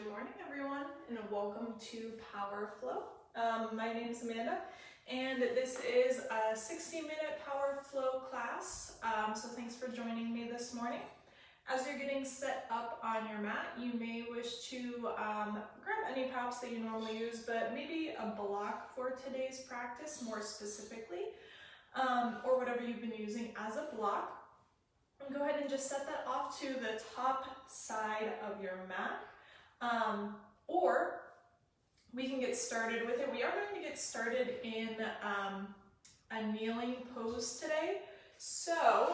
morning, everyone, and welcome to Power Flow. My name is Amanda, and this is a 60-minute Power Flow class, so thanks for joining me this morning. As you're getting set up on your mat, you may wish to grab any props that you normally use, but maybe a block for today's practice more specifically, or whatever you've been using as a block. And go ahead and just set that off to the top side of your mat. Or we can get started with it. We are going to get started in a kneeling pose today. So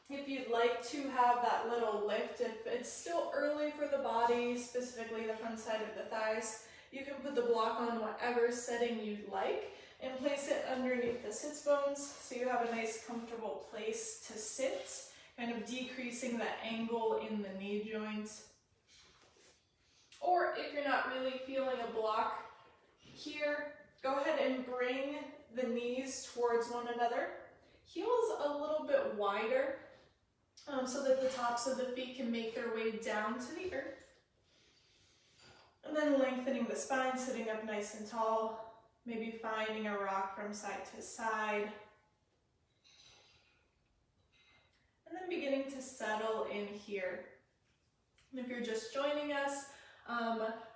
if you'd like to have that little lift, if it's still early for the body, specifically the front side of the thighs, you can put the block on whatever setting you'd like and place it underneath the sits bones so you have a nice comfortable place to sit, kind of decreasing the angle in the knee joints. Or if you're not really feeling a block here, go ahead and bring the knees towards one another. Heels a little bit wider so that the tops of the feet can make their way down to the earth. And then lengthening the spine, sitting up nice and tall, maybe finding a rock from side to side. And then beginning to settle in here. And if you're just joining us,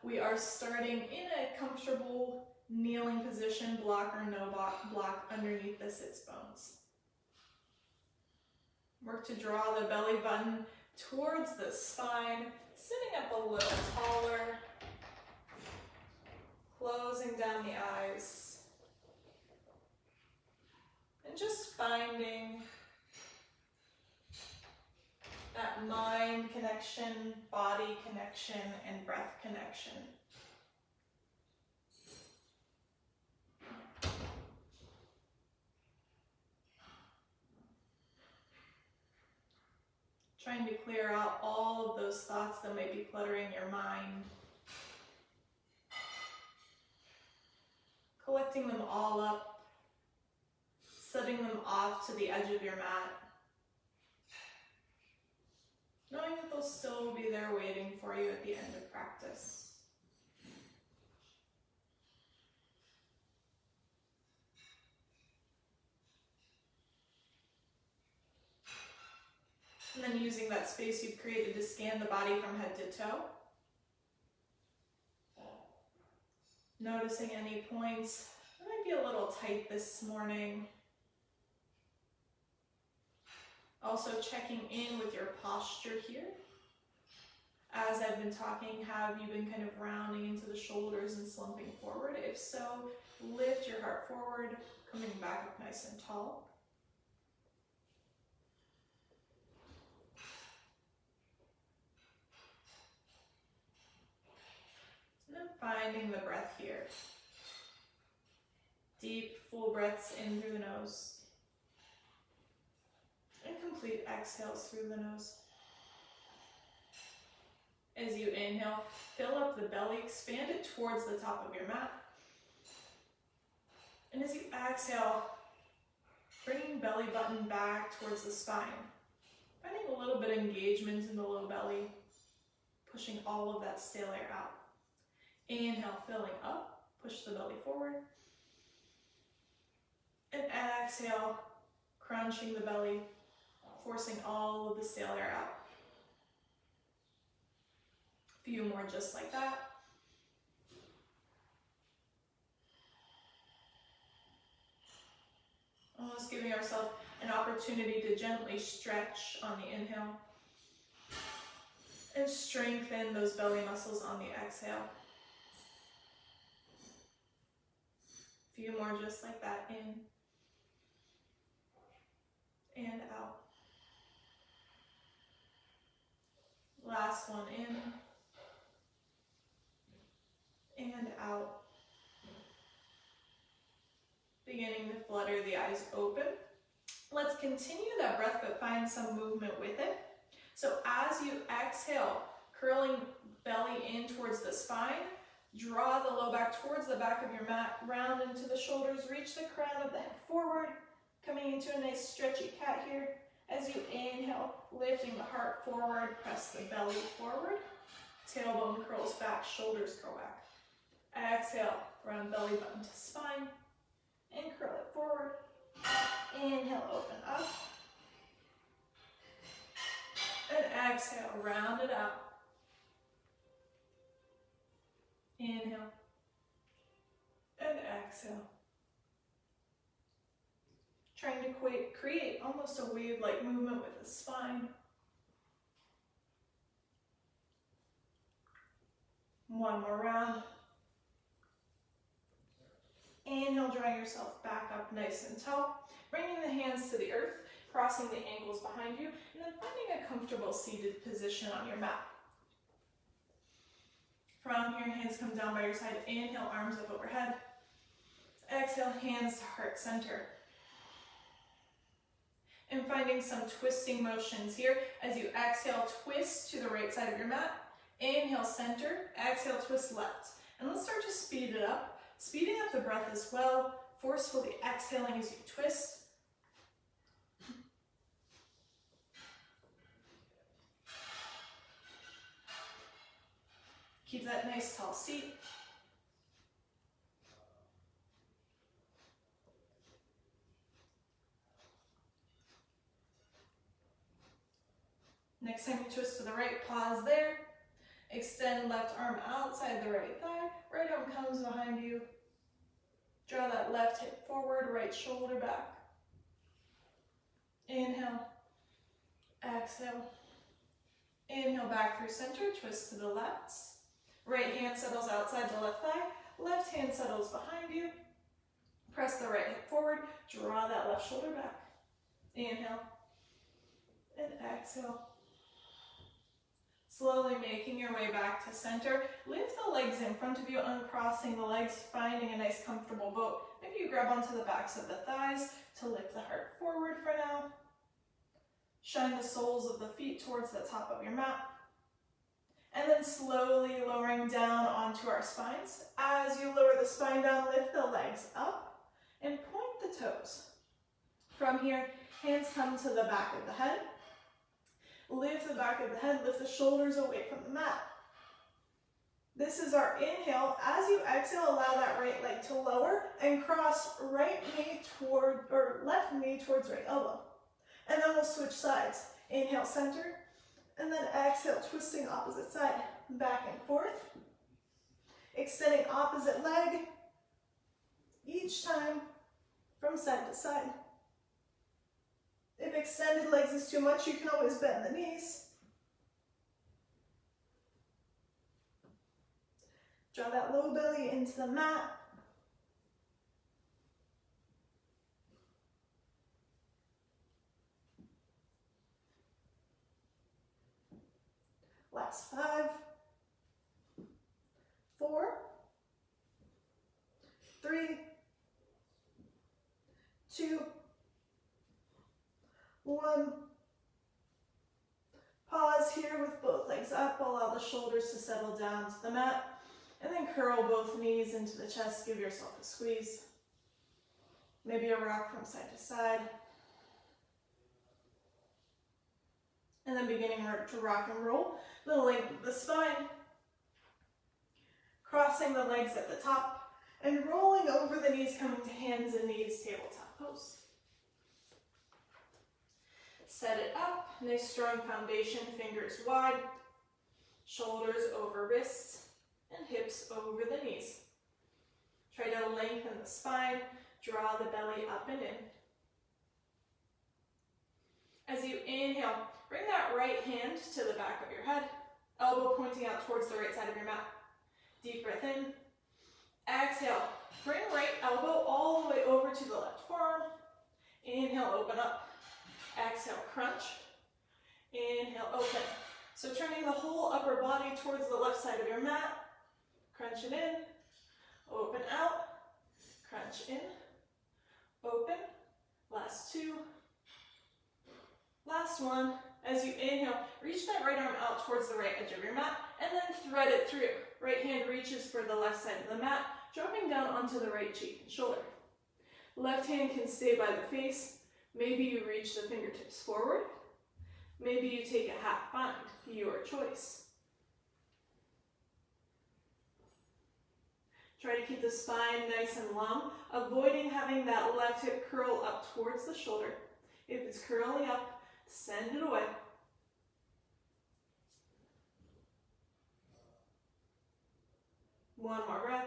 we are starting in a comfortable kneeling position, block or no block underneath the sits bones. Work to draw the belly button towards the spine, sitting up a little taller, closing down the eyes, and just finding that mind connection, body connection, and breath connection. Trying to clear out all of those thoughts that might be cluttering your mind. Collecting them all up, setting them off to the edge of your mat. Knowing that they'll still be there waiting for you at the end of practice. And then using that space you've created to scan the body from head to toe. Noticing any points that might be a little tight this morning. Also checking in with your posture here. As I've been talking, have you been kind of rounding into the shoulders and slumping forward? If so, lift your heart forward, coming back up nice and tall. And then finding the breath here. Deep, full breaths in through the nose. And complete exhales through the nose. As you inhale, fill up the belly, expand it towards the top of your mat. And as you exhale, bringing belly button back towards the spine. Finding a little bit of engagement in the low belly, pushing all of that stale air out. Inhale, filling up, push the belly forward. And exhale, crunching the belly, forcing all of the stale air out. A few more just like that. Almost giving ourselves an opportunity to gently stretch on the inhale and strengthen those belly muscles on the exhale. A few more just like that, in and out. Last one, in and out. Beginning to flutter the eyes open. Let's continue that breath, but find some movement with it. So as you exhale, curling belly in towards the spine, draw the low back towards the back of your mat, round into the shoulders, reach the crown of the head forward, coming into a nice stretchy cat here. As you inhale, lifting the heart forward, press the belly forward. Tailbone curls back, shoulders curl back. Exhale, round belly button to spine, and curl it forward. Inhale, open up. And exhale, round it out. Inhale. And exhale. Trying to create almost a wave-like movement with the spine. One more round. Inhale, drawing yourself back up nice and tall. Bringing the hands to the earth, crossing the ankles behind you, and then finding a comfortable seated position on your mat. From here, hands come down by your side. Inhale, arms up overhead. Exhale, hands to heart center. And finding some twisting motions here. As you exhale, twist to the right side of your mat. Inhale, center. Exhale, twist left. And let's start to speed it up. Speeding up the breath as well. Forcefully exhaling as you twist. Keep that nice tall seat. Next time you twist to the right, pause there. Extend left arm outside the right thigh. Right arm comes behind you. Draw that left hip forward, right shoulder back. Inhale. Exhale. Inhale back through center, twist to the left. Right hand settles outside the left thigh. Left hand settles behind you. Press the right hip forward. Draw that left shoulder back. Inhale. And exhale. Slowly making your way back to center. Lift the legs in front of you, uncrossing the legs, finding a nice comfortable boat. Maybe you grab onto the backs of the thighs to lift the heart forward for now. Shine the soles of the feet towards the top of your mat. And then slowly lowering down onto our spines. As you lower the spine down, lift the legs up and point the toes. From here, hands come to the back of the head. Lift the back of the head, lift the shoulders away from the mat. This is our inhale. As you exhale, allow that right leg to lower and cross right knee toward, or left knee towards right elbow. And then we'll switch sides. Inhale, center, and then exhale, twisting opposite side, back and forth. Extending opposite leg, each time from side to side. If extended legs is too much, you can always bend the knees. Draw that low belly into the mat. Last 5, 4, 3, 2, 1. Pause here with both legs up. Allow the shoulders to settle down to the mat. And then curl both knees into the chest. Give yourself a squeeze. Maybe a rock from side to side. And then beginning to rock and roll. The length of the spine. Crossing the legs at the top. And rolling over the knees, coming to hands and knees, tabletop pose. Set it up, nice strong foundation, fingers wide, shoulders over wrists, and hips over the knees. Try to lengthen the spine, draw the belly up and in. As you inhale, bring that right hand to the back of your head, elbow pointing out towards the right side of your mat. Deep breath in. Exhale, bring right elbow all the way over to the left forearm. Inhale, open up. Exhale, crunch. Inhale, open. So turning the whole upper body towards the left side of your mat. Crunch it in. Open out. Crunch in. Open. Last 2. Last 1. As you inhale, reach that right arm out towards the right edge of your mat and then thread it through. Right hand reaches for the left side of the mat, dropping down onto the right cheek and shoulder. Left hand can stay by the face. Maybe you reach the fingertips forward. Maybe you take a half bind, your choice. to keep the spine nice and long, avoiding having that left hip curl up towards the shoulder. If it's curling up, send it away. One more breath.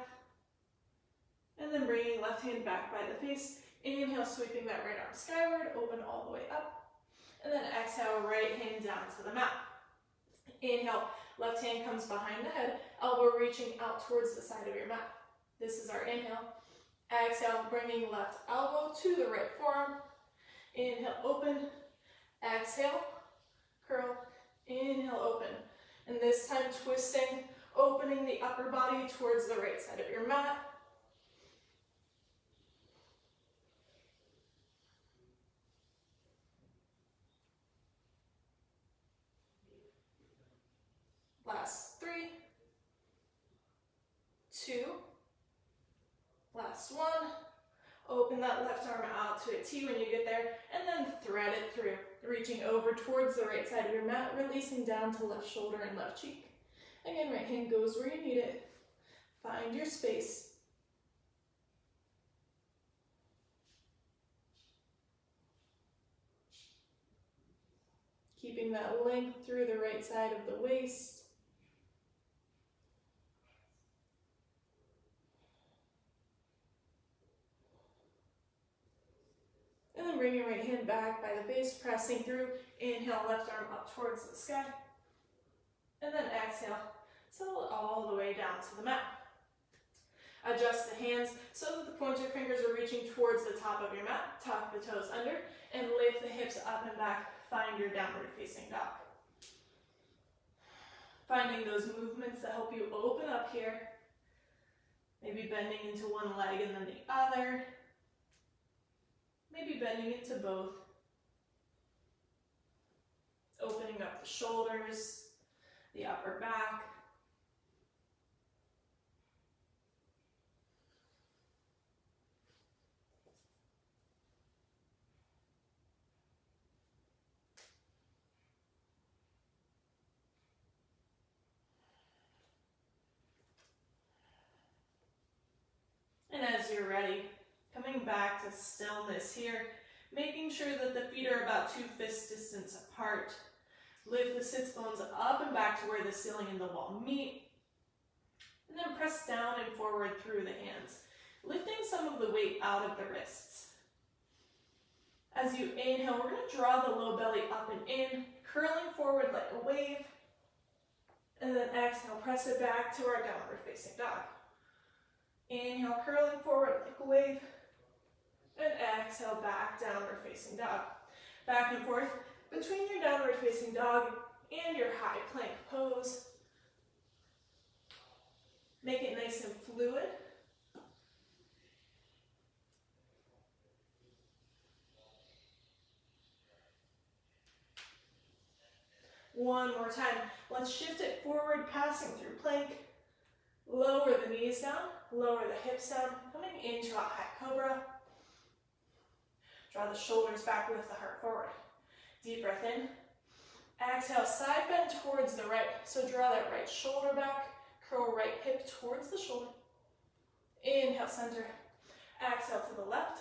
And then bringing left hand back by the face. Inhale, sweeping that right arm skyward, open all the way up. And then exhale, right hand down to the mat. Inhale, left hand comes behind the head, elbow reaching out towards the side of your mat. This is our inhale. Exhale, bringing left elbow to the right forearm. Inhale, open. Exhale, curl. Inhale, open. And this time twisting, opening the upper body towards the right side of your mat. Last 3, 2, last 1. Open that left arm out to a T when you get there, and then thread it through, reaching over towards the right side of your mat, releasing down to left shoulder and left cheek. Again, right hand goes where you need it. Find your space. Keeping that length through the right side of the waist. And then bring your right hand back by the face, pressing through. Inhale, left arm up towards the sky. And then exhale, settle it all the way down to the mat. Adjust the hands so that the pointer fingers are reaching towards the top of your mat. Tuck the toes under and lift the hips up and back. Find your downward facing dog. Finding those movements that help you open up here. Maybe bending into one leg and then the other. Maybe bending into both. Opening up the shoulders, the upper back. And as you're ready, coming back to stillness here, making sure that the feet are about 2 fist distance apart. Lift the sits bones up and back to where the ceiling and the wall meet. And then press down and forward through the hands, lifting some of the weight out of the wrists. As you inhale, we're going to draw the low belly up and in, curling forward like a wave. And then exhale, press it back to our downward facing dog. Inhale, curling forward like a wave. And exhale, back, downward facing dog. Back and forth between your downward facing dog and your high plank pose. Make it nice and fluid. One more time. Let's shift it forward, passing through plank. Lower the knees down, lower the hips down, coming into a high cobra. Draw the shoulders back, lift the heart forward. Deep breath in. Exhale, side bend towards the right. So draw that right shoulder back, curl right hip towards the shoulder. Inhale, center. Exhale to the left.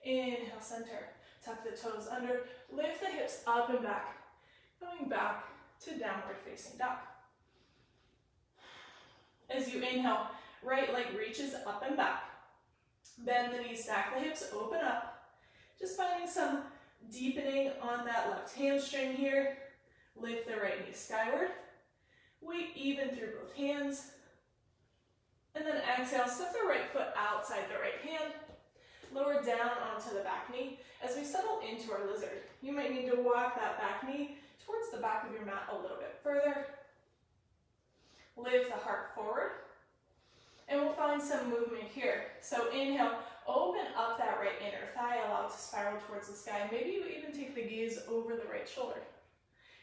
Inhale, center. Tuck the toes under, lift the hips up and back. Coming back to downward facing dog. As you inhale, right leg reaches up and back. Bend the knees, stack the hips, open up. Just finding some deepening on that left hamstring here. Lift the right knee skyward. Weight even through both hands. And then exhale, step the right foot outside the right hand. Lower down onto the back knee as we settle into our lizard. You might need to walk that back knee towards the back of your mat a little bit further. Lift the heart forward. And we'll find some movement here. So inhale, open up that right inner thigh, allow it to spiral towards the sky. Maybe you even take the gaze over the right shoulder.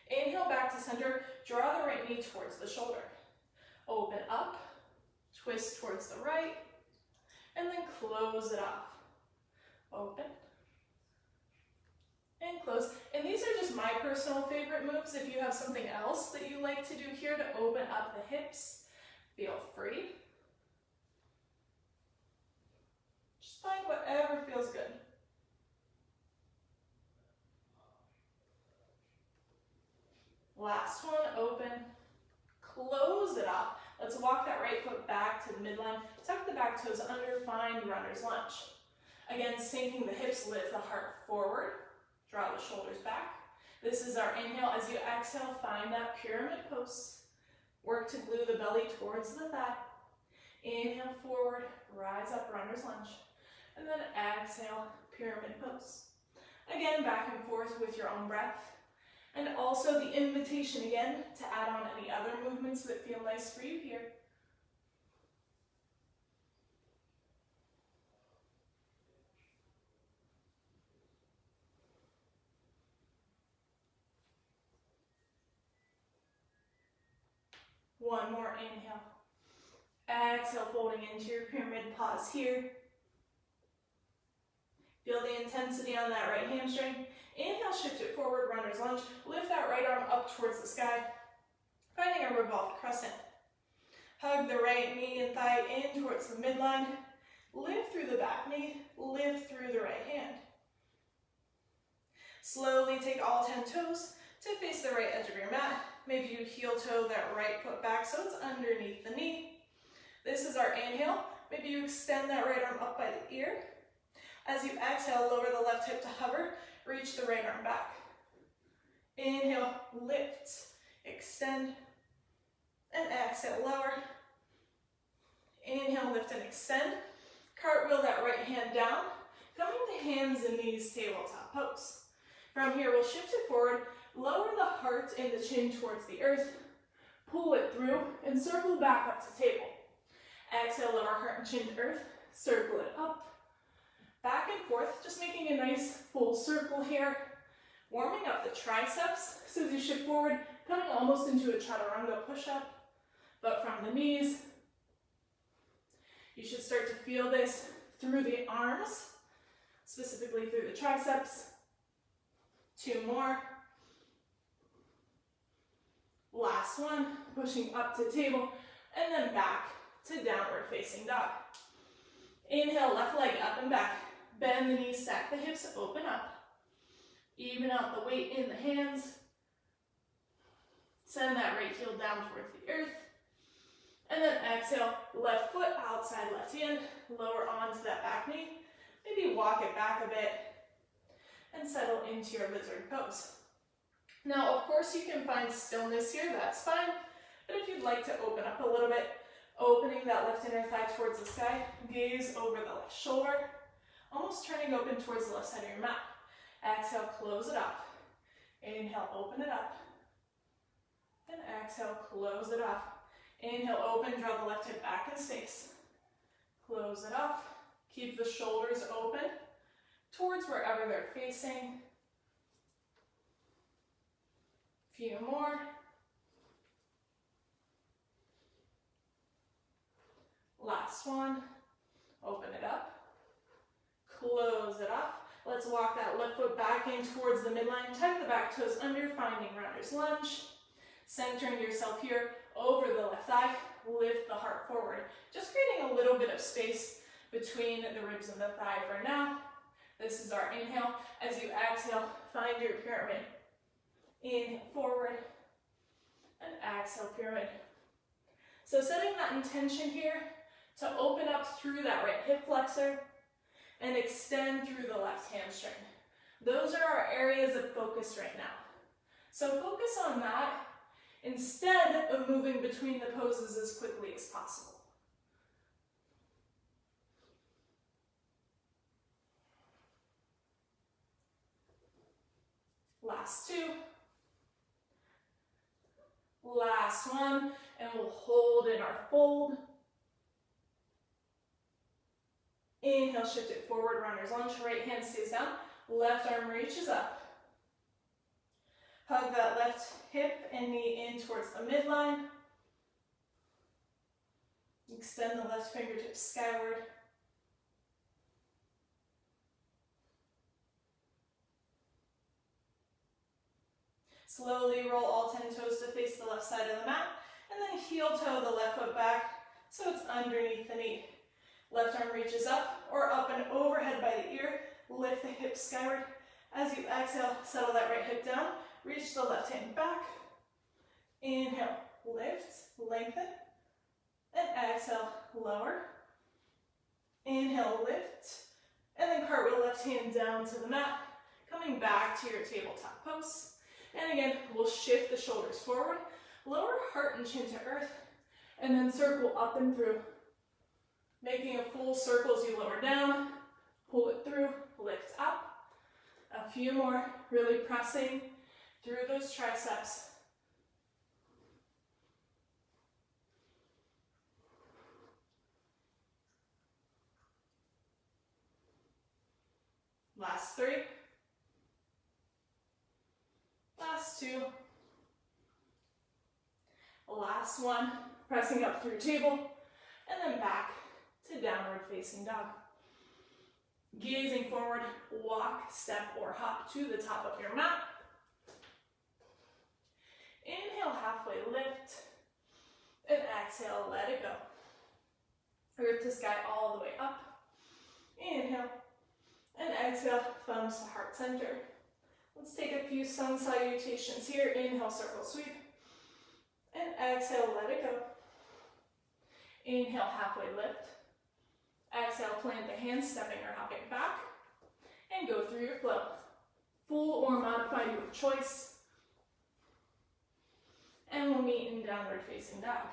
Inhale back to center, draw the right knee towards the shoulder. Open up, twist towards the right, and then close it off. Open, and close. And these are just my personal favorite moves. If you have something else that you like to do here to open up the hips, Feel free. Just find whatever feels good. Last one, open. Close it off. Let's walk that right foot back to the midline. Tuck the back toes under, find runner's lunge. Again, sinking the hips, lift the heart forward. Draw the shoulders back. This is our inhale. As you exhale, find that pyramid pose. Work to glue the belly towards the thigh. Inhale forward, rise up, runner's lunge. And then exhale, pyramid pose. Again, back and forth with your own breath. And also the invitation again to add on any other movements that feel nice for you here. One more inhale. Exhale, folding into your pyramid, pause here. Feel the intensity on that right hamstring. Inhale, shift it forward, runner's lunge. Lift that right arm up towards the sky, finding a revolved crescent. Hug the right knee and thigh in towards the midline. Lift through the back knee, lift through the right hand. Slowly take all 10 toes to face the right edge of your mat. Maybe you heel toe that right foot back so it's underneath the knee. This is our inhale. Maybe you extend that right arm up by the ear. As you exhale, lower the left hip to hover. Reach the right arm back. Inhale, lift, extend, and exhale, lower. Inhale, lift and extend. Cartwheel that right hand down. Coming to hands and knees, tabletop pose. From here, we'll shift it forward. Lower the heart and the chin towards the earth. Pull it through and circle back up to table. Exhale, lower heart and chin to earth. Circle it up. Back and forth, just making a nice full circle here. Warming up the triceps. So as you shift forward, coming almost into a chaturanga push-up. But from the knees, you should start to feel this through the arms, specifically through the triceps. 2 more. Last one, pushing up to table, and then back to downward facing dog. Inhale, left leg up and back. Bend the knees, stack the hips, open up. Even out the weight in the hands. Send that right heel down towards the earth. And then exhale, left foot outside left hand. Lower onto that back knee. Maybe walk it back a bit. And settle into your lizard pose. Now, of course, you can find stillness here, that's fine. But if you'd like to open up a little bit, opening that left inner thigh towards the sky, gaze over the left shoulder, almost turning open towards the left side of your mat. Exhale, close it off. Inhale, open it up. And exhale, close it off. Inhale, open, draw the left hip back in space. Close it off. Keep the shoulders open towards wherever they're facing. Few more. Last one. Open it up. Close it off. Let's walk that left foot back in towards the midline. Tuck the back toes under, finding runner's lunge. Centering yourself here over the left thigh. Lift the heart forward. Just creating a little bit of space between the ribs and the thigh for now. This is our inhale. As you exhale, find your pyramid. Inhale forward and exhale pyramid. So setting that intention here to open up through that right hip flexor and extend through the left hamstring. Those are our areas of focus right now. So focus on that instead of moving between the poses as quickly as possible. Last 2. Last one, and we'll hold in our fold. Inhale, shift it forward, runner's lunge. Right hand stays down, left arm reaches up. Hug that left hip and knee in towards the midline. Extend the left fingertips skyward. Slowly roll all 10 toes to face the left side of the mat, and then then heel toe the left foot back so it's underneath the knee. Left arm reaches up or up and overhead by the ear. Lift the hips skyward. As you exhale, settle that right hip down. Reach the left hand back. Inhale, lift, lengthen. And exhale, lower. Inhale, lift. And then cartwheel left hand down to the mat. Coming back to your tabletop pose. And again, we'll shift the shoulders forward. Lower heart and chin to earth. And then circle up and through. Making a full circle as you lower down. Pull it through, lift up. A few more, really pressing through those triceps. Last 3. Last 2. Last 1. Pressing up through table, and then back to downward facing dog. Gazing forward, walk, step, or hop to the top of your mat. Inhale, halfway lift, and exhale, let it go. Earth to sky all the way up. Inhale, and exhale, thumbs to heart center. Let's take a few sun salutations here. Inhale, circle sweep, and exhale, let it go. Inhale, halfway lift. Exhale, plant the hands, stepping or hopping back, and go through your flow. Full or modified, your choice. And we'll meet in downward facing dog.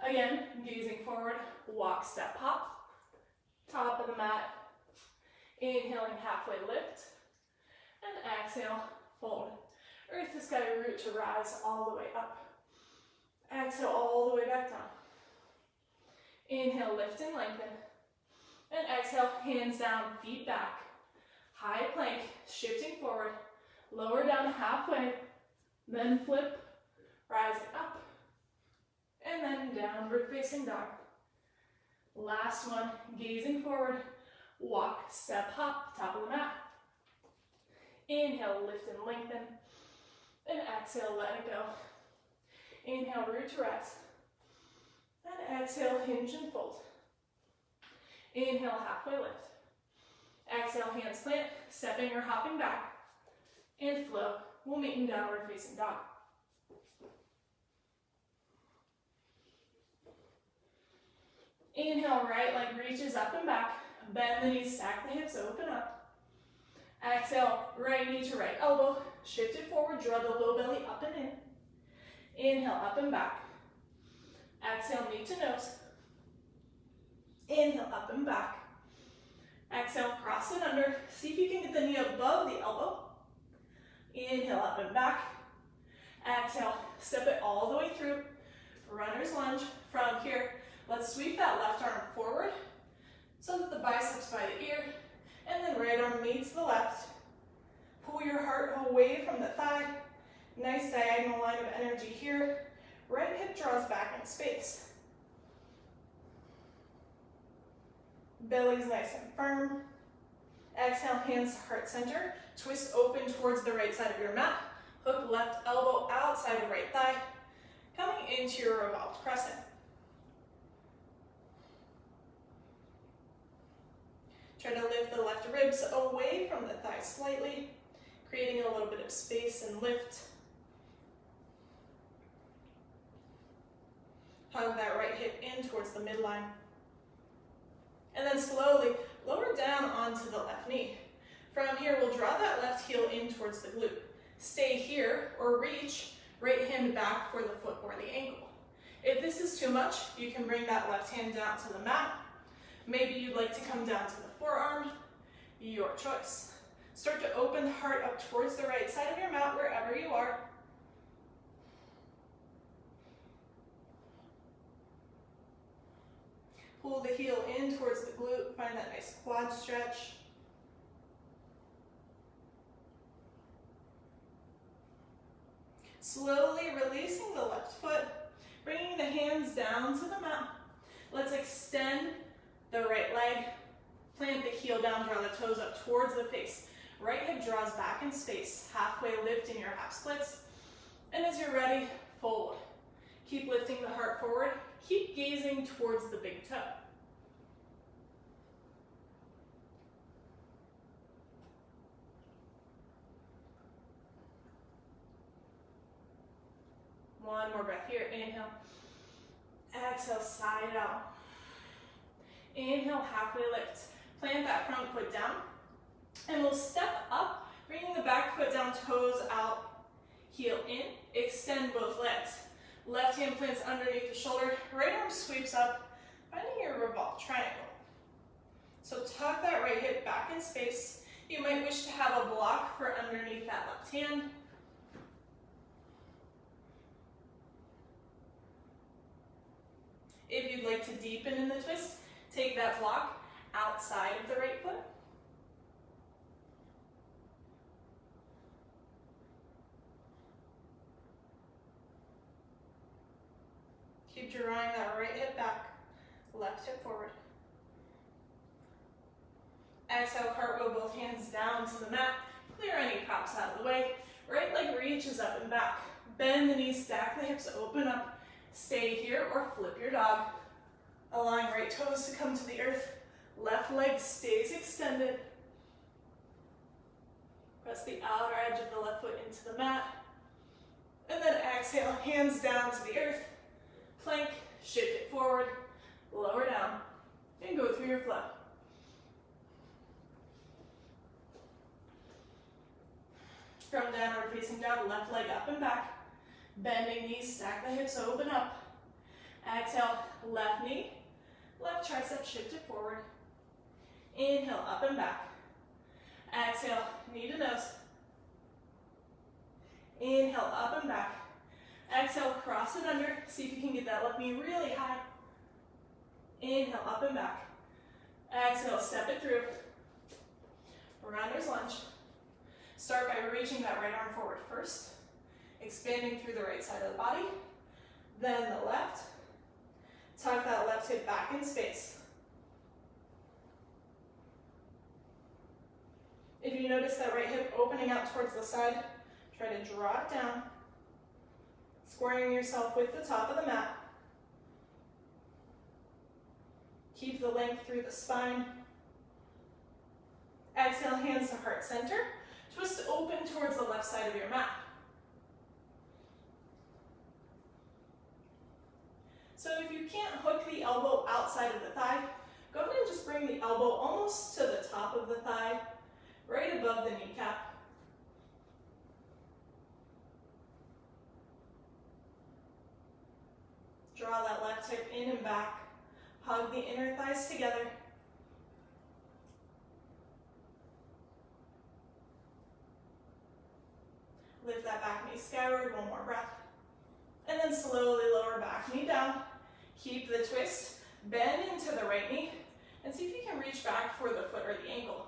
Again, gazing forward, walk, step, hop. Top of the mat. Inhaling, halfway lift. And exhale, fold. Earth to sky, root to rise all the way up. Exhale, all the way back down. Inhale, lift and lengthen. And exhale, hands down, feet back. High plank, shifting forward. Lower down halfway. Then flip, rising up. And then downward facing dog. Last one, gazing forward. Walk, step, hop, top of the mat. Inhale, lift and lengthen. And exhale, let it go. Inhale, root to rise. And exhale, hinge and fold. Inhale, halfway lift. Exhale, hands plant, stepping or hopping back. And flow. We'll meet in downward facing dog. Inhale, right leg reaches up and back. Bend the knees, stack the hips, open up. Exhale, right knee to right elbow. Shift it forward, draw the low belly up and in. Inhale, up and back. Exhale, knee to nose. Inhale, up and back. Exhale, cross it under. See if you can get the knee above the elbow. Inhale, up and back. Exhale, step it all the way through. Runner's lunge. From here, let's sweep that left arm forward so that the biceps by the ear, and then right arm meets the left. Pull your heart away from the thigh. Nice diagonal line of energy here. Right hip draws back in space. Belly's nice and firm. Exhale, hands to heart center. Twist open towards the right side of your mat. Hook left elbow outside of right thigh. Coming into your revolved crescent. Try to lift the left ribs away from the thighs slightly, creating a little bit of space and lift. Hug that right hip in towards the midline. And then slowly lower down onto the left knee. From here, we'll draw that left heel in towards the glute. Stay here or reach right hand back for the foot or the ankle. If this is too much, you can bring that left hand down to the mat. Maybe you'd like to come down to the forearm. Your choice. Start to open the heart up towards the right side of your mat wherever you are. Pull the heel in towards the glute. Find that nice quad stretch. Slowly releasing the left foot, bringing the hands down to the mat. Let's extend the right leg. Plant the heel down, draw the toes up towards the face. Right hip draws back in space. Halfway lift in your half splits. And as you're ready, fold. Keep lifting the heart forward. Keep gazing towards the big toe. One more breath here. Inhale. Exhale, side out. Inhale, halfway lift. Plant that front foot down. And we'll step up, bringing the back foot down, toes out, heel in. Extend both legs. Left hand plants underneath the shoulder. Right arm sweeps up, finding your revolve triangle. So tuck that right hip back in space. You might wish to have a block for underneath that left hand. If you'd like to deepen in the twist, take that block outside of the right foot. Keep drawing that right hip back, left hip forward. Exhale, cartwheel both hands down to the mat. Clear any props out of the way. Right leg reaches up and back. Bend the knees, stack the hips, open up. Stay here or flip your dog. Allowing right toes to come to the earth. Left leg stays extended. Press the outer edge of the left foot into the mat. And then exhale, hands down to the earth. Plank, shift it forward, lower down, and go through your flow. From downward facing dog, left leg up and back. Bending knees, stack the hips, open up. Exhale, left knee, left tricep, shift it forward. Inhale, up and back. Exhale, knee to nose. Inhale, up and back. Exhale, cross it under. See if you can get that left knee really high. Inhale, up and back. Exhale, step it through. Rounders lunge. Start by reaching that right arm forward first. Expanding through the right side of the body. Then the left. Tuck that left hip back in space. If you notice that right hip opening out towards the side, try to draw it down. Squaring yourself with the top of the mat. Keep the length through the spine. Exhale, hands to heart center. Twist open towards the left side of your mat. So if you can't hook the elbow outside of the thigh, go ahead and just bring the elbow almost to the top of the thigh, right above the kneecap. Draw that left hip in and back. Hug the inner thighs together. Lift that back knee skyward, one more breath. And then slowly lower back knee down. Keep the twist, bend into the right knee, and see if you can reach back for the foot or the ankle.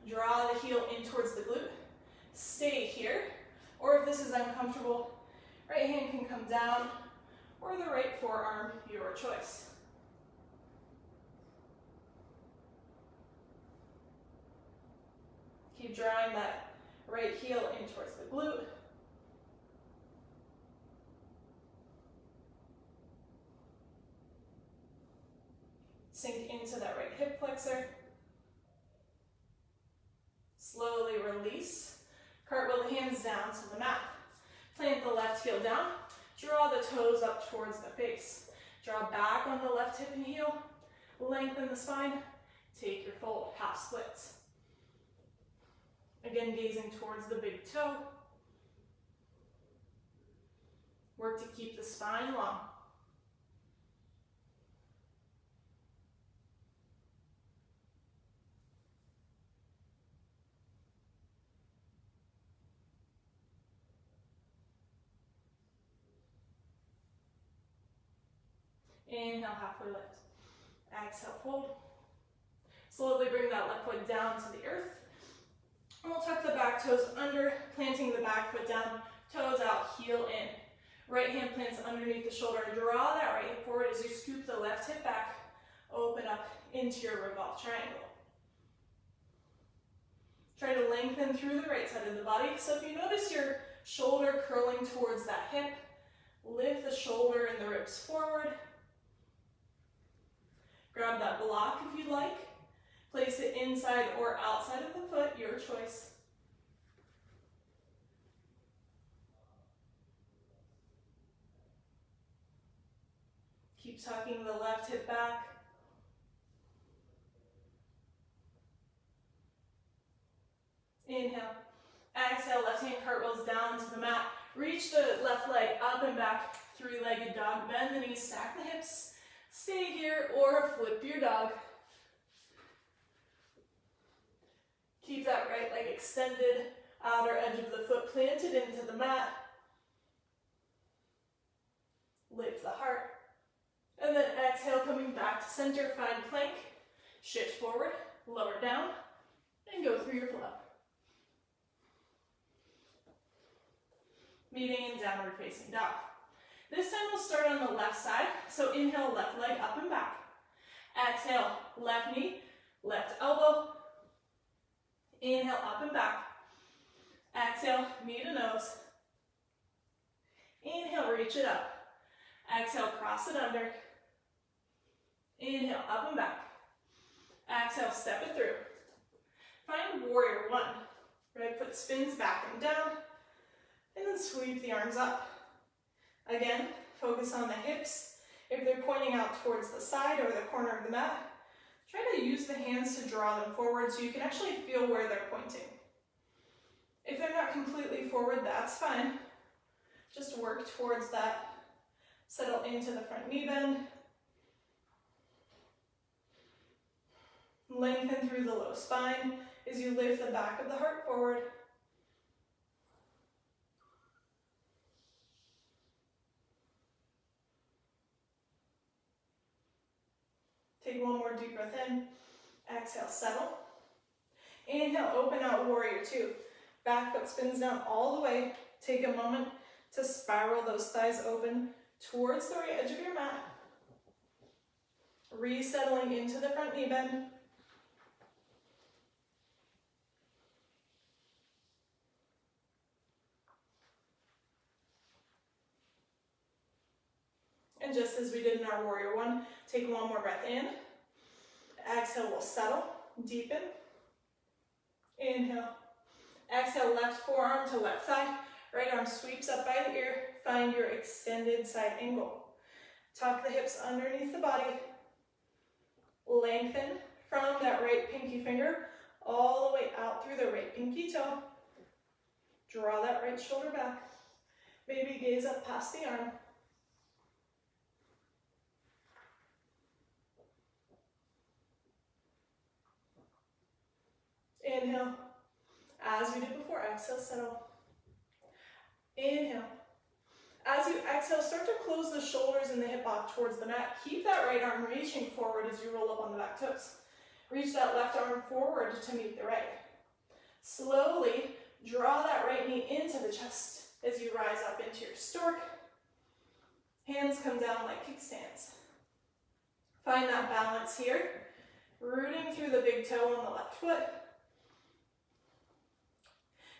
Draw the heel in towards the glute. Stay here, or if this is uncomfortable, right hand can come down, or the right forearm, your choice. Keep drawing that right heel in towards the glute. Sink into that right hip flexor. Slowly release. Cartwheel the hands down to the mat. Plant the left heel down. Draw the toes up towards the face. Draw back on the left hip and heel. Lengthen the spine. Take your fold, half splits. Again, gazing towards the big toe. Work to keep the spine long. Inhale, halfway lift. Exhale, fold. Slowly bring that left foot down to the earth. And we'll tuck the back toes under, planting the back foot down, toes out, heel in. Right hand plants underneath the shoulder. Draw that right hip forward as you scoop the left hip back. Open up into your revolve triangle. Try to lengthen through the right side of the body. So if you notice your shoulder curling towards that hip, Lift the shoulder and the ribs forward. Grab that block if you'd like. Place it inside or outside of the foot, your choice. Keep tucking the left hip back. Inhale. Exhale, left hand cartwheels down to the mat. Reach the left leg up and back, three-legged dog. Bend the knees, stack the hips. Stay here or flip your dog. Keep that right leg extended, outer edge of the foot planted into the mat. Lift the heart. And then exhale, coming back to center, find plank. Shift forward, lower down, and go through your flow. Meeting in downward facing dog. This time we'll start on the left side. So inhale, left leg up and back. Exhale, left knee, left elbow. Inhale, up and back. Exhale, knee to nose. Inhale, reach it up. Exhale, cross it under. Inhale, up and back. Exhale, step it through. Find warrior one. Right foot spins back and down. And then sweep the arms up. Again, focus on the hips. If they're pointing out towards the side or the corner of the mat, try to use the hands to draw them forward so you can actually feel where they're pointing. If they're not completely forward, that's fine. Just work towards that. Settle into the front knee bend. Lengthen through the low spine as you lift the back of the heart forward. Take one more deep breath in. Exhale, settle. Inhale, open out warrior two. Back foot spins down all the way. Take a moment to spiral those thighs open towards the right edge of your mat. Resettling into the front knee bend. And just as we did in our warrior one, take one more breath in. Exhale, we'll settle, deepen. Inhale. Exhale, left forearm to left thigh. Right arm sweeps up by the ear. Find your extended side angle. Tuck the hips underneath the body. Lengthen from that right pinky finger all the way out through the right pinky toe. Draw that right shoulder back. Maybe gaze up past the arm. Inhale. As we did before, exhale, settle. Inhale. As you exhale, start to close the shoulders and the hip off towards the mat. Keep that right arm reaching forward as you roll up on the back toes. Reach that left arm forward to meet the right. Slowly draw that right knee into the chest as you rise up into your stork. Hands come down like kickstands. Find that balance here. Rooting through the big toe on the left foot.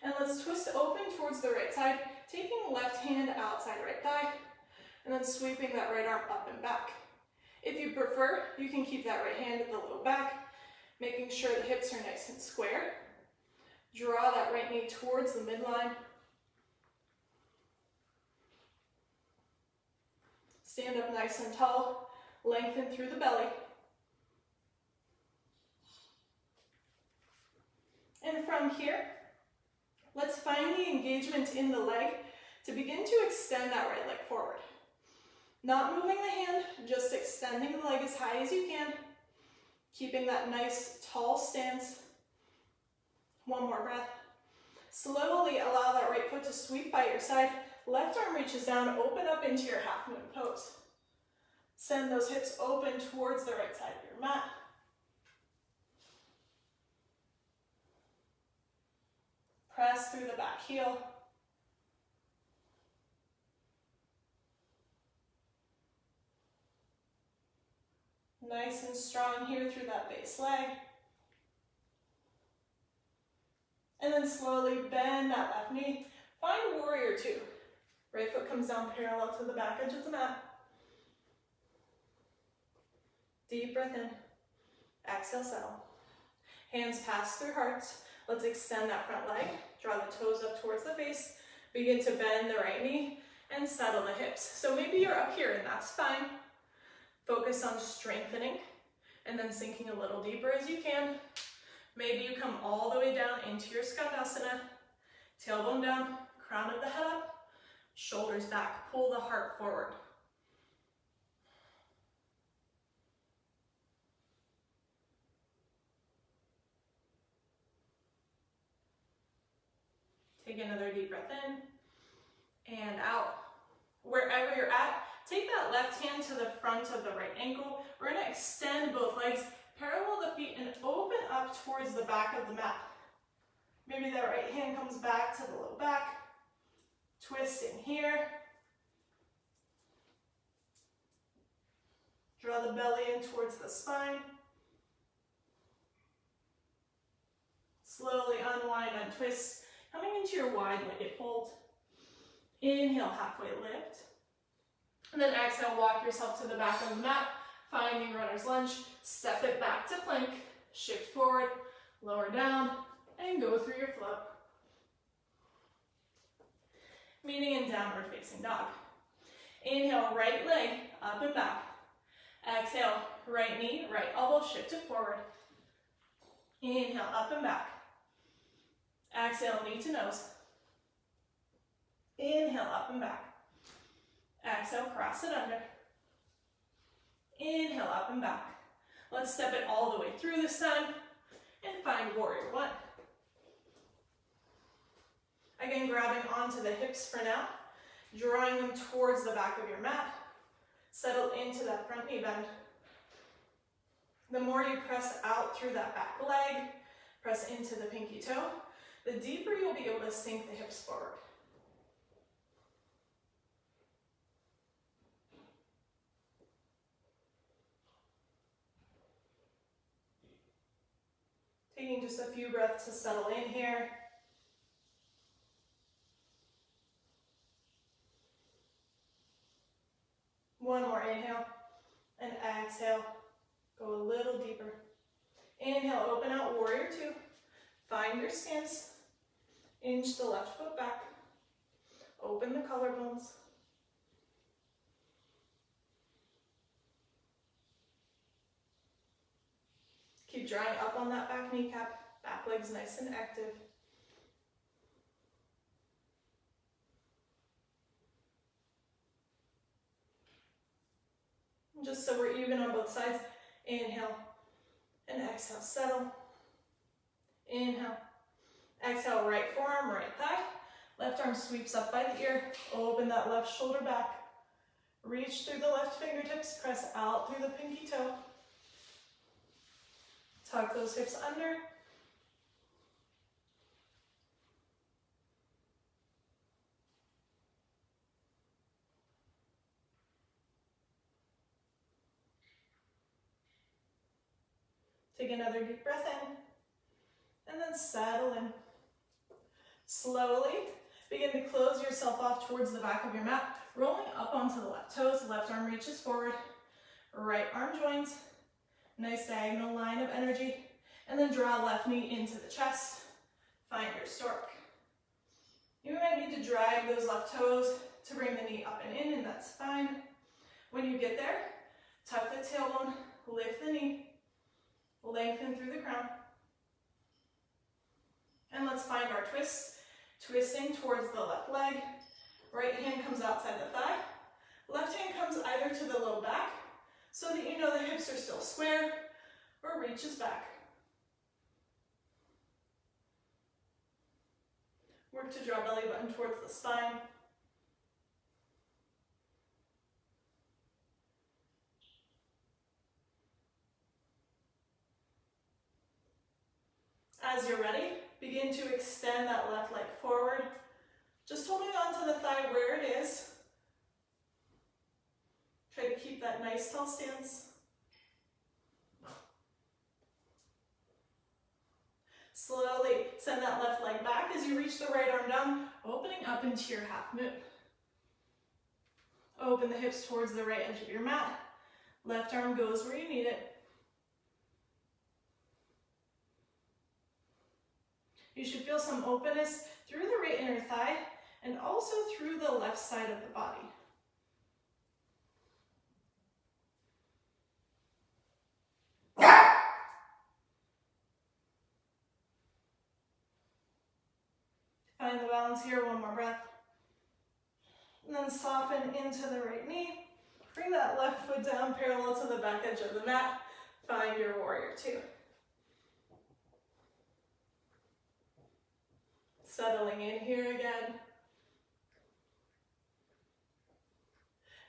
And let's twist open towards the right side, taking left hand outside right thigh, and then sweeping that right arm up and back. If you prefer, you can keep that right hand in the low back, making sure the hips are nice and square. Draw that right knee towards the midline. Stand up nice and tall, lengthen through the belly. And from here, let's find the engagement in the leg to begin to extend that right leg forward. Not moving the hand, just extending the leg as high as you can, keeping that nice tall stance. One more breath. Slowly allow that right foot to sweep by your side. Left arm reaches down, open up into your Halfmoon Pose. Send those hips open towards the right side of your mat. Press through the back heel. Nice and strong here through that base leg. And then slowly bend that left knee. Find warrior two. Right foot comes down parallel to the back edge of the mat. Deep breath in. Exhale, settle. Hands pass through hearts. Let's extend that front leg. Draw the toes up towards the face. Begin to bend the right knee and settle the hips. So maybe you're up here and that's fine. Focus on strengthening and then sinking a little deeper as you can. Maybe you come all the way down into your Skandasana. Tailbone down, crown of the head up, shoulders back. Pull the heart forward. Take another deep breath in and out. Wherever you're at, take that left hand to the front of the right ankle. We're going to extend both legs, parallel the feet, and open up towards the back of the mat. Maybe that right hand comes back to the low back. Twisting here. Draw the belly in towards the spine. Slowly unwind, untwist. Coming into your wide-legged fold. Inhale, halfway lift. And then exhale, walk yourself to the back of the mat, finding runner's lunge. Step it back to plank, shift forward, lower down, and go through your flow. Meeting in downward facing dog. Inhale, right leg up and back. Exhale, right knee, right elbow, shift it forward. Inhale, up and back. Exhale, knee to nose. Inhale, up and back. Exhale, cross it under. Inhale, up and back. Let's step it all the way through this time and find warrior one. Again, grabbing onto the hips for now, drawing them towards the back of your mat. Settle into that front knee bend. The more you press out through that back leg, press into the pinky toe, the deeper you'll be able to sink the hips forward. Taking just a few breaths to settle in here. One more inhale and exhale. Go a little deeper. Inhale, open out, warrior two. Find your stance. Inch the left foot back. Open the collarbones. Keep drawing up on that back kneecap. Back leg's nice and active. Just so we're even on both sides. Inhale and exhale, settle. Inhale. Exhale, right forearm, right thigh. Left arm sweeps up by the ear. Open that left shoulder back. Reach through the left fingertips. Press out through the pinky toe. Tuck those hips under. Take another deep breath in. And then settle in. Slowly begin to close yourself off towards the back of your mat, rolling up onto the left toes. Left arm reaches forward. Right arm joins. Nice diagonal line of energy. And then draw left knee into the chest. Find your stork. You might need to drag those left toes to bring the knee up and in, and that's fine. When you get there, tuck the tailbone, lift the knee, lengthen through the crown. And let's find our twist. Twisting towards the left leg. Right hand comes outside the thigh. Left hand comes either to the low back, so that you know the hips are still square, or reaches back. Work to draw belly button towards the spine. As you're ready, begin to extend that left leg forward. Just holding on to the thigh where it is. Try to keep that nice tall stance. Slowly send that left leg back as you reach the right arm down, opening up into your half moon. Open the hips towards the right edge of your mat. Left arm goes where you need it. You should feel some openness through the right inner thigh and also through the left side of the body. Find the balance here, one more breath. And then soften into the right knee. Bring that left foot down parallel to the back edge of the mat. Find your warrior two. Settling in here again.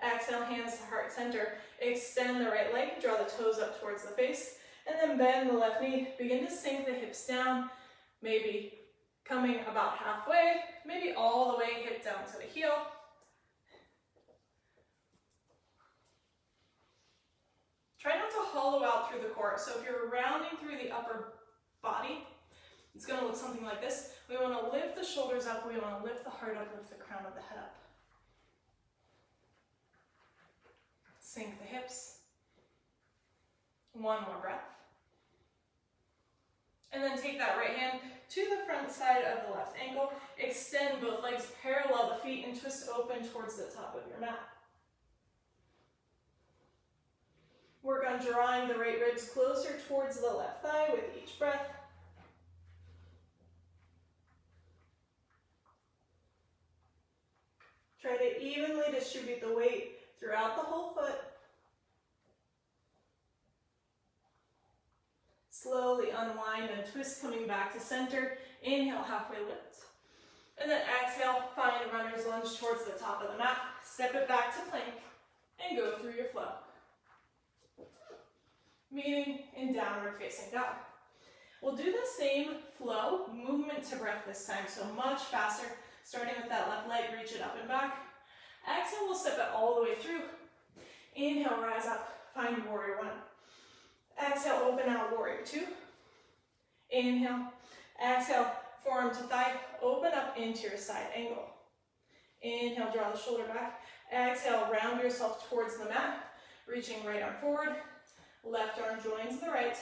Exhale, hands to heart center. Extend the right leg, draw the toes up towards the face, and then bend the left knee. Begin to sink the hips down, maybe coming about halfway, maybe all the way hip down to the heel. Try not to hollow out through the core. So if you're rounding through the upper body, it's going to look something like this. We want to lift the shoulders up, we want to lift the heart up, lift the crown of the head up. Sink the hips. One more breath. And then take that right hand to the front side of the left ankle. Extend both legs, parallel the feet, and twist open towards the top of your mat. Work on drawing the right ribs closer towards the left thigh with each breath. Try to evenly distribute the weight throughout the whole foot. Slowly unwind and twist, coming back to center. Inhale, halfway lift. And then exhale, find runner's lunge towards the top of the mat. Step it back to plank and go through your flow. Meeting in downward facing dog. We'll do the same flow, movement to breath this time, so much faster. Starting with that left leg, reach it up and back. Exhale, we'll step it all the way through. Inhale, rise up, find warrior one. Exhale, open out, warrior two. Inhale, exhale, forearm to thigh, open up into your side angle. Inhale, draw the shoulder back. Exhale, round yourself towards the mat, reaching right arm forward. Left arm joins the right.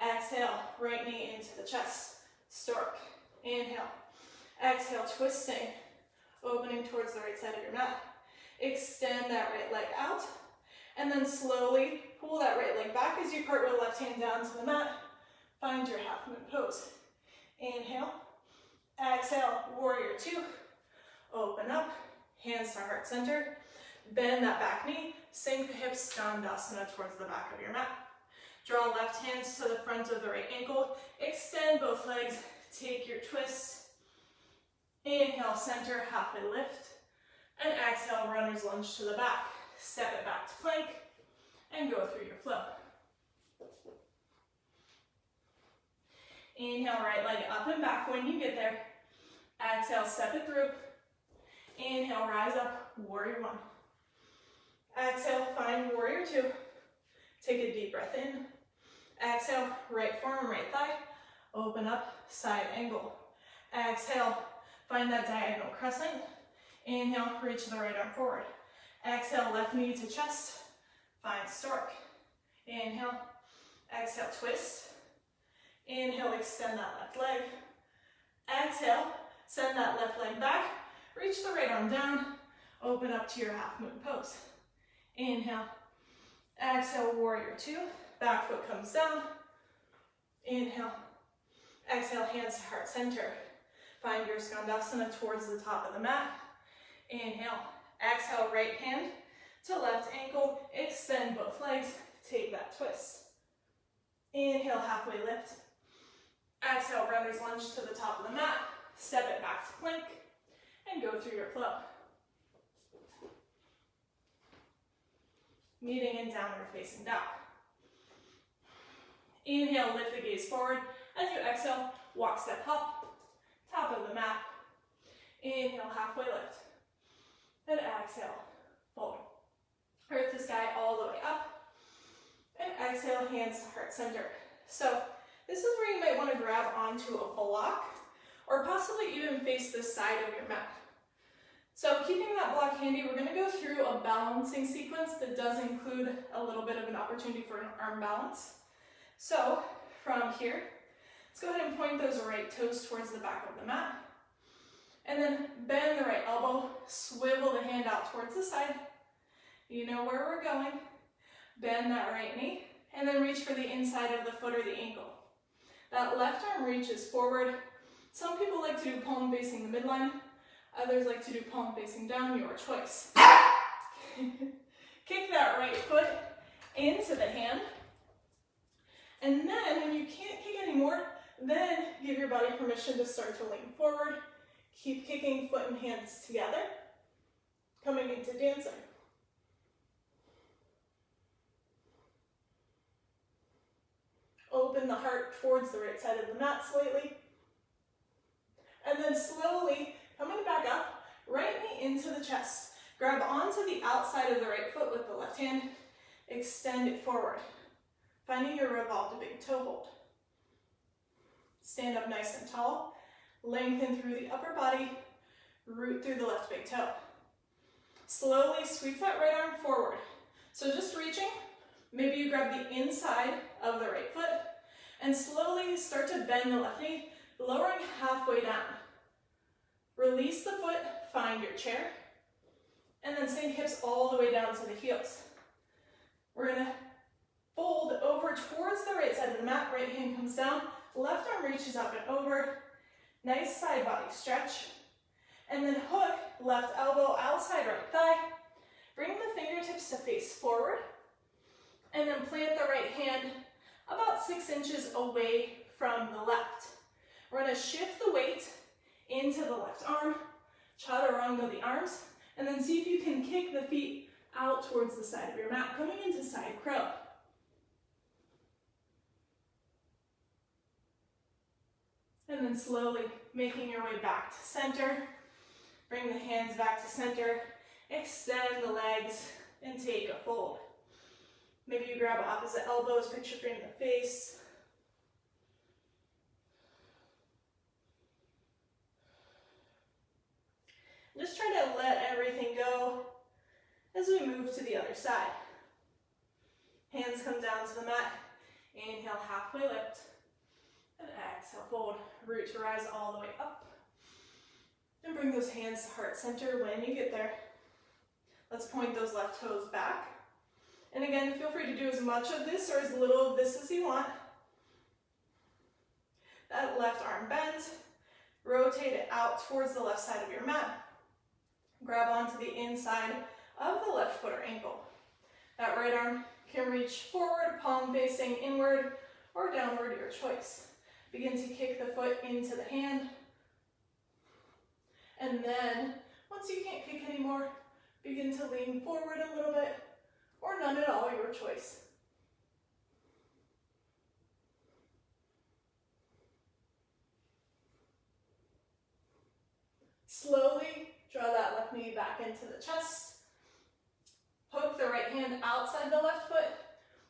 Exhale, right knee into the chest. Stork. Inhale. Exhale, twisting. Opening towards the right side of your mat. Extend that right leg out. And then slowly pull that right leg back as you cartwheel left hand down to the mat. Find your half moon pose. Inhale. Exhale, warrior two. Open up. Hands to heart center. Bend that back knee. Sink the hips, Skandasana towards the back of your mat. Draw left hands to the front of the right ankle. Extend both legs. Take your twist. Inhale, center, halfway lift. And exhale, runner's lunge to the back. Step it back to plank and go through your flow. Inhale, right leg up and back when you get there. Exhale, step it through. Inhale, rise up, warrior one. Exhale, find warrior two. Take a deep breath in. Exhale, right forearm, right thigh. Open up, side angle. Exhale, find that diagonal crescent. Inhale, reach the right arm forward. Exhale, left knee to chest. Find stork. Inhale. Exhale, twist. Inhale, extend that left leg. Exhale, send that left leg back. Reach the right arm down. Open up to your half moon pose. Inhale. Exhale, warrior two. Back foot comes down. Inhale. Exhale, hands to heart center. Find your Skandasana towards the top of the mat. Inhale. Exhale, right hand to left ankle. Extend both legs. Take that twist. Inhale, halfway lift. Exhale, runner's lunge to the top of the mat. Step it back to plank and go through your flow. Meeting in downward facing dog. Inhale, lift the gaze forward. As you exhale, walk, step, hop, top of the mat. Inhale, halfway lift. And exhale, fold. Earth to sky all the way up. And exhale, hands to heart center. So this is where you might want to grab onto a block or possibly even face the side of your mat. So keeping that block handy, we're going to go through a balancing sequence that does include a little bit of an opportunity for an arm balance. So from here, let's go ahead and point those right toes towards the back of the mat. And then bend the right elbow, swivel the hand out towards the side. You know where we're going. Bend that right knee, and then reach for the inside of the foot or the ankle. That left arm reaches forward. Some people like to do palm facing the midline. Others like to do palm facing down, your choice. Kick that right foot into the hand. And then when you can't kick anymore, then give your body permission to start to lean forward. Keep kicking foot and hands together. Coming into dancer. Open the heart towards the right side of the mat slightly. And then slowly coming back up, right knee into the chest. Grab onto the outside of the right foot with the left hand. Extend it forward. Finding your revolved big toe hold. Stand up nice and tall. Lengthen through the upper body. Root through the left big toe. Slowly sweep that right arm forward. So just reaching. Maybe you grab the inside of the right foot and slowly start to bend the left knee, lowering halfway down. Release the foot, find your chair, and then sink hips all the way down to the heels. We're gonna fold over towards the right side of the mat, right hand comes down, left arm reaches up and over, nice side body stretch, and then hook left elbow outside right thigh, bring the fingertips to face forward, and then plant the right hand about 6 inches away from the left. We're gonna shift the weight into the left arm, chaturanga the arms, and then see if you can kick the feet out towards the side of your mat, coming into side crow. And then slowly making your way back to center. Bring the hands back to center, extend the legs, and take a fold. Maybe you grab opposite elbows, picture frame the face. Just try to let everything go as we move to the other side. Hands come down to the mat. Inhale, halfway lift. And exhale, fold. Root to rise all the way up. And bring those hands to heart center when you get there. Let's point those left toes back. And again, feel free to do as much of this or as little of this as you want. That left arm bends. Rotate it out towards the left side of your mat. Grab onto the inside of the left foot or ankle. That right arm can reach forward, palm facing inward or downward, your choice. Begin to kick the foot into the hand. And then, once you can't kick anymore, begin to lean forward a little bit or none at all, your choice. Slowly draw that left knee back into the chest. Poke the right hand outside the left foot.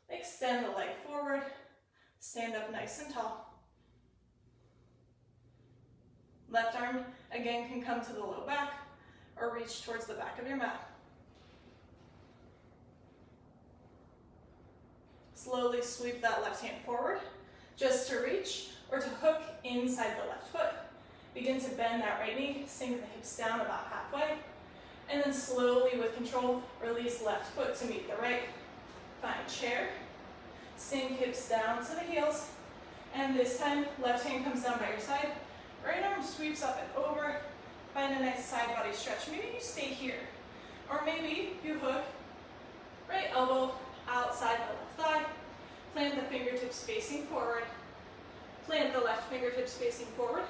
Extend the leg forward. Stand up nice and tall. Left arm, again, can come to the low back or reach towards the back of your mat. Slowly sweep that left hand forward, just to reach or to hook inside the left foot. Begin to bend that right knee, sink the hips down about halfway, and then slowly with control, release left foot to meet the right. Find chair, sink hips down to the heels, and this time, left hand comes down by your side, right arm sweeps up and over, find a nice side body stretch. Maybe you stay here, or maybe you hook, right elbow outside the left thigh, plant the fingertips facing forward, plant the left fingertips facing forward,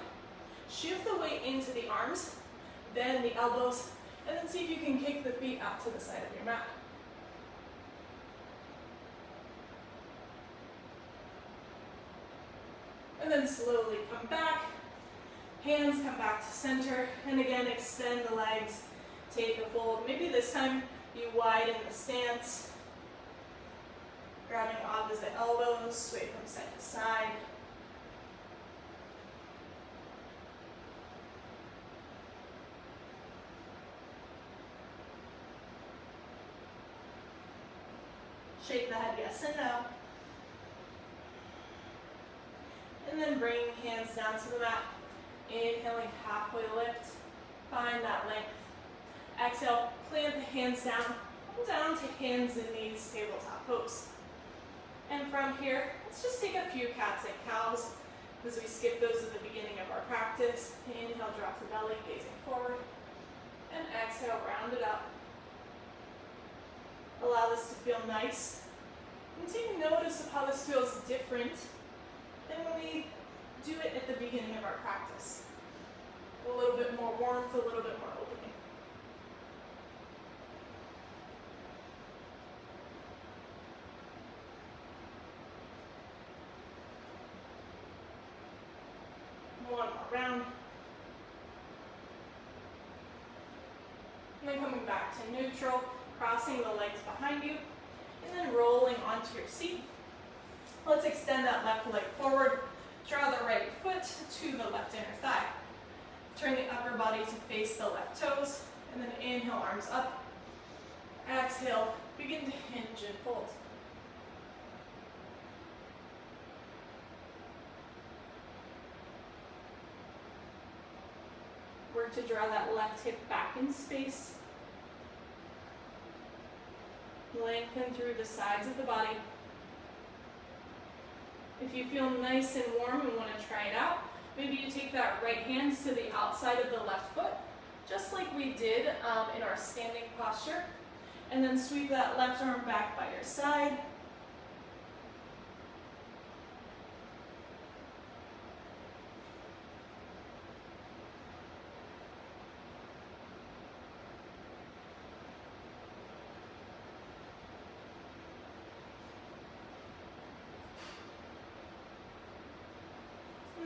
shift the weight into the arms, bend the elbows, and then see if you can kick the feet out to the side of your mat. And then slowly come back, hands come back to center, and again extend the legs, take a fold. Maybe this time you widen the stance, grabbing opposite elbows, sway from side to side. Shake the head yes and no. And then bring hands down to the mat. Inhaling, halfway lift. Find that length. Exhale, plant the hands down. Come down to hands and knees, tabletop pose. And from here, let's just take a few Coccyx Cows as we skip those at the beginning of our practice. Inhale, drop the belly, gazing forward. And exhale, round it up. Allow this to feel nice. And take notice of how this feels different than when we do it at the beginning of our practice. A little bit more warmth, a little bit more opening. One more round. And then coming back to neutral, crossing the legs behind you, and then rolling onto your seat. Let's extend that left leg forward. Draw the right foot to the left inner thigh. Turn the upper body to face the left toes, and then inhale, arms up. Exhale, begin to hinge and fold. Work to draw that left hip back in space. Lengthen through the sides of the body. If you feel nice and warm and want to try it out, maybe you take that right hand to the outside of the left foot, just like we did in our standing posture, and then sweep that left arm back by your side.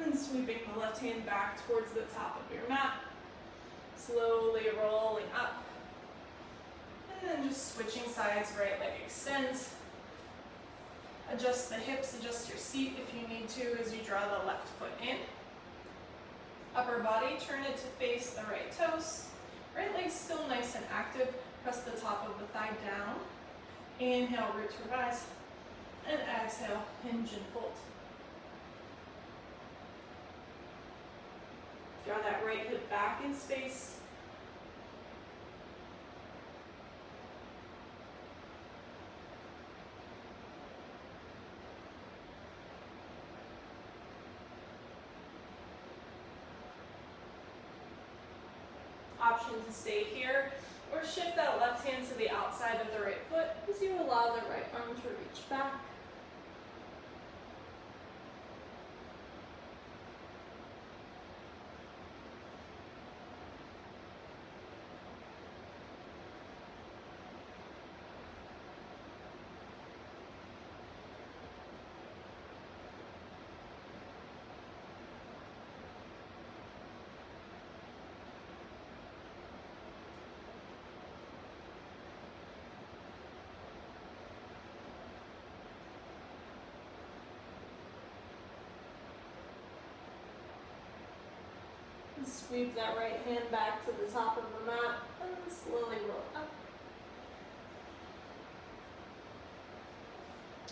And then sweeping the left hand back towards the top of your mat. Slowly rolling up. And then just switching sides, right leg extends. Adjust the hips, adjust your seat if you need to as you draw the left foot in. Upper body, turn it to face the right toes. Right leg still nice and active. Press the top of the thigh down. Inhale, root to rise. And exhale, hinge and fold. Draw that right hip back in space. Option to stay here or shift that left hand to the outside of the right foot as you allow the right arm to reach back. Sweep that right hand back to the top of the mat and slowly roll up.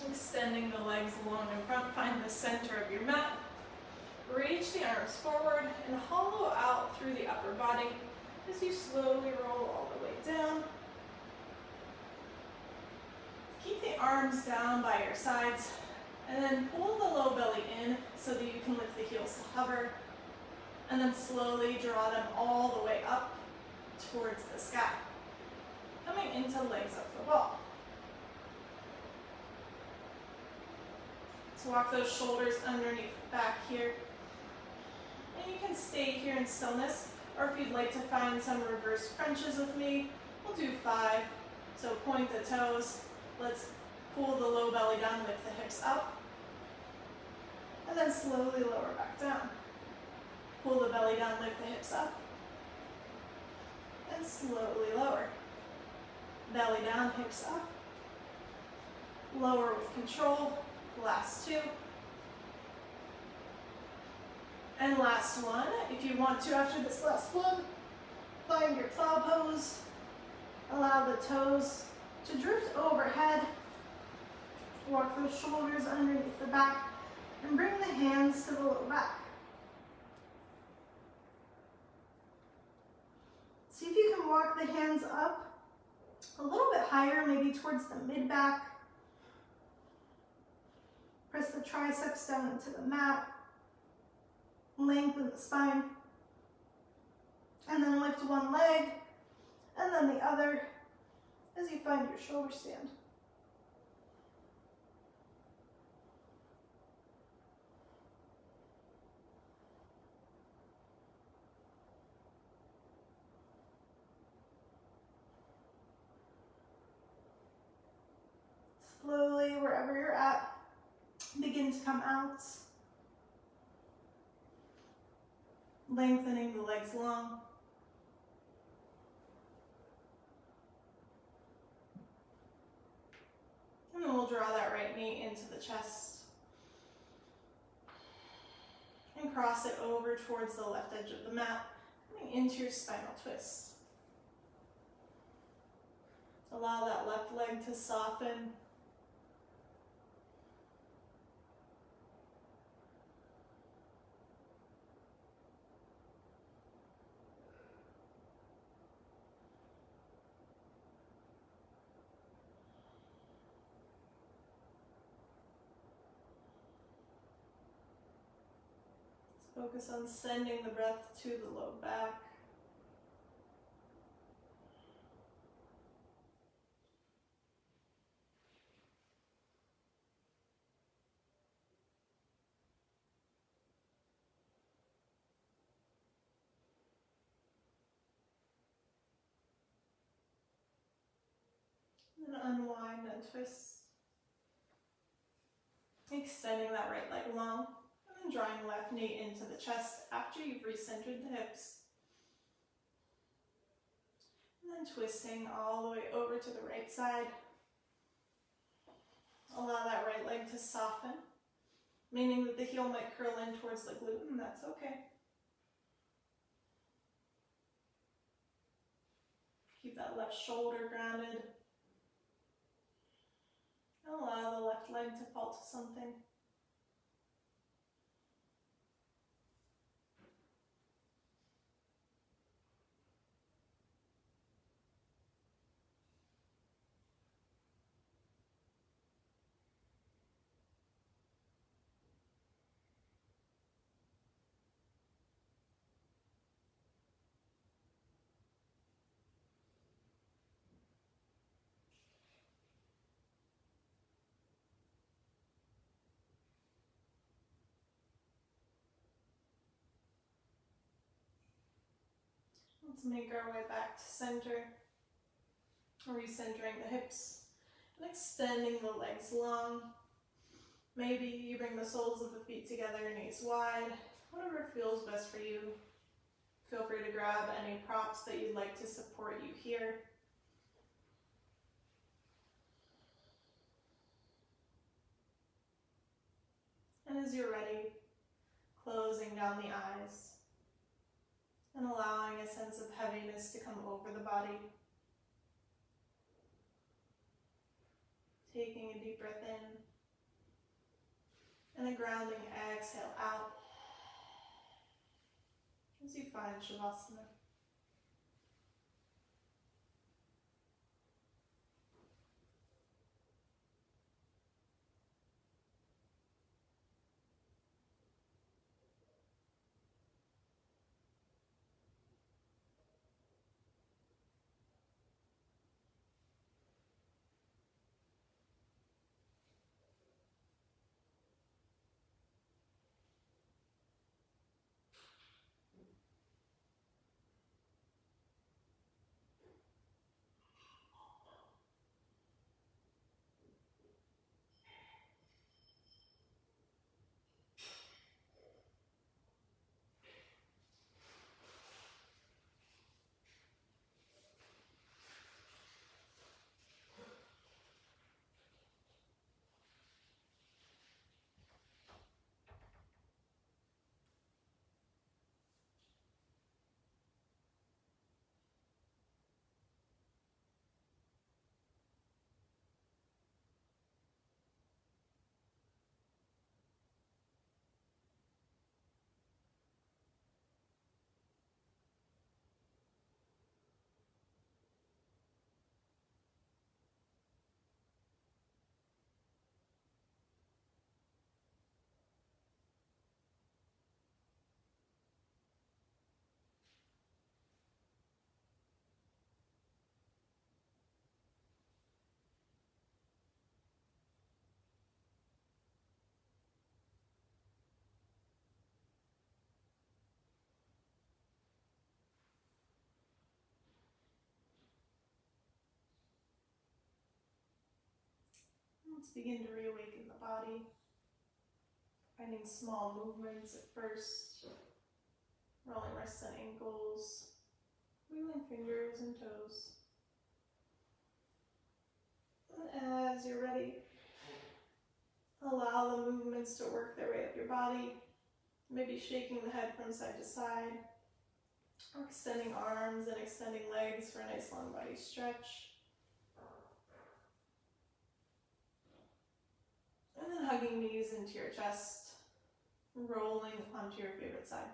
Extending the legs long in front, find the center of your mat. Reach the arms forward and hollow out through the upper body as you slowly roll all the way down. Keep the arms down by your sides and then pull the low belly in so that you can lift the heels to hover. And then slowly draw them all the way up towards the sky. Coming into legs up the wall. So walk those shoulders underneath back here. And you can stay here in stillness, or if you'd like to find some reverse crunches with me, we'll do 5. So point the toes. Let's pull the low belly down, lift the hips up. And then slowly lower back down. Pull the belly down, lift the hips up, and slowly lower. Belly down, hips up. Lower with control. Last 2. And last one. If you want to, after this last one, find your cloud pose. Allow the toes to drift overhead. Walk those shoulders underneath the back and bring the hands to the low back. See if you can walk the hands up a little bit higher, maybe towards the mid-back. Press the triceps down into the mat. Lengthen the spine. And then lift one leg and then the other as you find your shoulder stand. Slowly, wherever you're at, begin to come out. Lengthening the legs long. And then we'll draw that right knee into the chest. And cross it over towards the left edge of the mat, coming into your spinal twist. Allow that left leg to soften. Focus on sending the breath to the low back. And unwind and twist. Extending that right leg long. And then drawing left knee into the chest after you've recentered the hips. And then twisting all the way over to the right side. Allow that right leg to soften, meaning that the heel might curl in towards the glute, and that's okay. Keep that left shoulder grounded. And allow the left leg to fall to something. Let's make our way back to center, recentering the hips and extending the legs long. Maybe you bring the soles of the feet together, knees wide, whatever feels best for you. Feel free to grab any props that you'd like to support you here. And as you're ready, closing down the eyes and allowing a sense of heaviness to come over the body. Taking a deep breath in and a grounding exhale out as you find Shavasana. begin to reawaken the body. Finding small movements at first, rolling wrists and ankles, wiggling fingers and toes. And as you're ready, allow the movements to work their way up your body, maybe shaking the head from side to side, or extending arms and extending legs for a nice long body stretch. And then hugging knees into your chest, rolling onto your favorite side.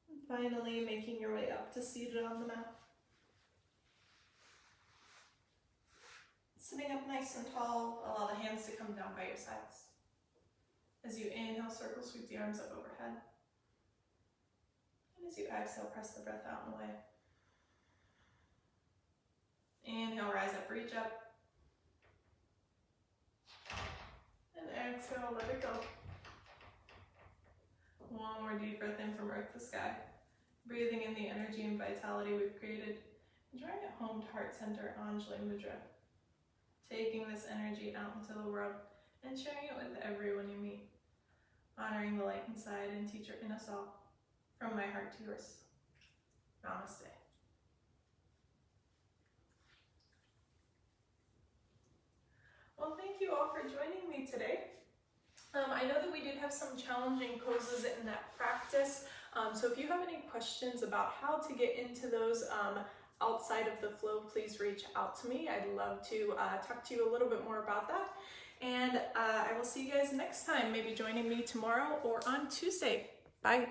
And finally, making your way up to seated on the mat. Sitting up nice and tall, allow the hands to come down by your sides. As you inhale, circle, sweep the arms up overhead. And as you exhale, press the breath out and away. Inhale, rise up, reach up. And exhale, let it go. One more deep breath in from earth to sky. Breathing in the energy and vitality we've created. And drawing it home to heart center, Anjali Mudra. Taking this energy out into the world and sharing it with everyone you meet. Honoring the light inside and teacher in us all. From my heart to yours. Namaste. Well, thank you all for joining me today. I know that we did have some challenging poses in that practice, so if you have any questions about how to get into those outside of the flow, please reach out to me. I'd love to talk to you a little bit more about that. And I will see you guys next time, maybe joining me tomorrow or on Tuesday. Bye.